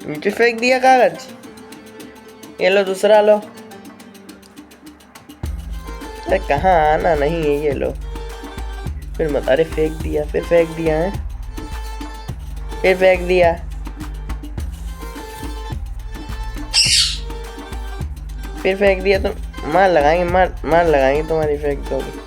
नीचे फेंक दिया कागज। ये लो दूसरा लो। अरे कहाँ आना नहीं है, ये लो। फिर मत, अरे फेंक दिया, फिर फेंक दिया है, फिर फेंक दिया। फिर फेंक दिया तो मार लगाएंगे, मार लगाएंगे तुम्हारी फेंक दोगे।